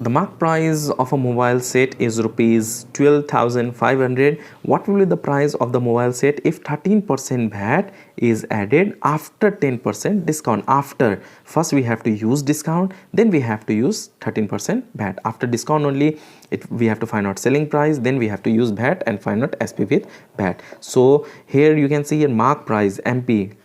The mark price of a mobile set is rupees 12,500. What will be the price of the mobile set if 13% VAT is added after 10% discount? After, first we have to use discount, then we have to use 13% VAT. After discount only we have to find out selling price, then we have to use VAT and find out SP with VAT. So here you can see a mark price MP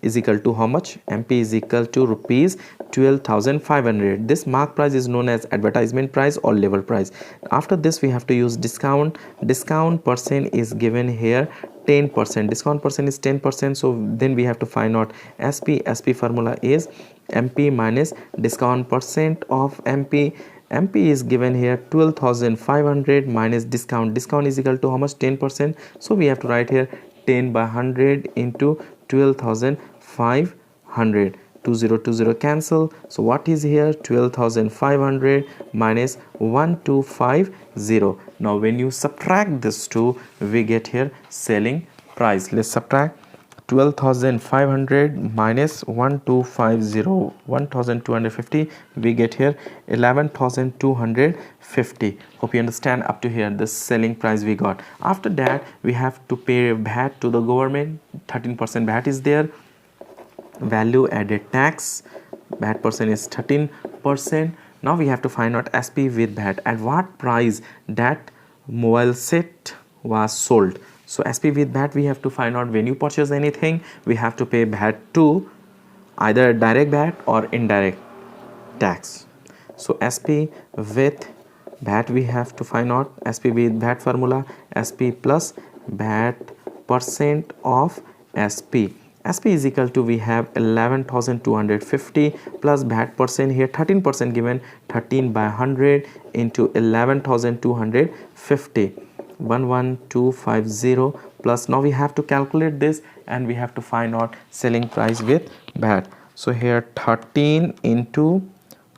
is equal to how much? MP is equal to rupees 12,500. This mark price is known as advertisement price or level price. After this we have to use discount. Discount percent is given here 10%. Discount percent is 10%. So then we have to find out SP. SP formula is MP minus discount percent of MP. MP is given here 12,500 minus discount. Discount is equal to how much? 10%. So we have to write here 10 by 100 into 12,500. 2020 cancel. So what is here? 12,500 minus 1250. Now when you subtract this two, we get here selling price. Let's subtract 12,500 minus 1250, 1250, we get here 11,250. Hope you understand up to here. This selling price we got. After that we have to pay VAT to the government. 13% VAT is there. Value added tax, VAT percent is 13%. Now we have to find out SP with VAT. At what price that mobile set was sold? So SP with VAT we have to find out. When you purchase anything, we have to pay VAT to either direct VAT or indirect tax. So SP with VAT we have to find out. SP with VAT formula, SP plus VAT percent of SP. SP is equal to, we have 11,250 plus VAT percent here 13% given, 13 by 100 into 11,250, 11,250 plus. Now we have to calculate this and we have to find out selling price with VAT. So here 13 into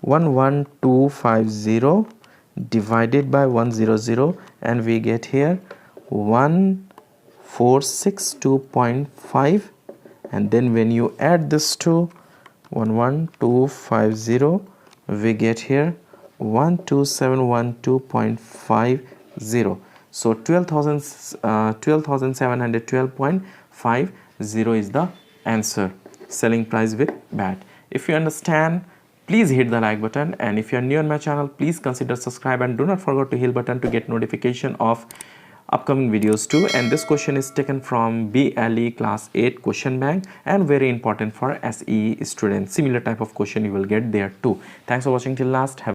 11,250 divided by 100 and we get here 1462.5. and then when you add this to 11,250 we get here 12,712.50. so 12,712.50 is the answer, selling price with VAT. If you understand, please hit the like button, and if you are new on my channel, please consider subscribe and do not forget to hit button to get notification of upcoming videos too. And this question is taken from BLE class 8 question bank and very important for SE students. Similar type of question you will get there too. Thanks for watching till last.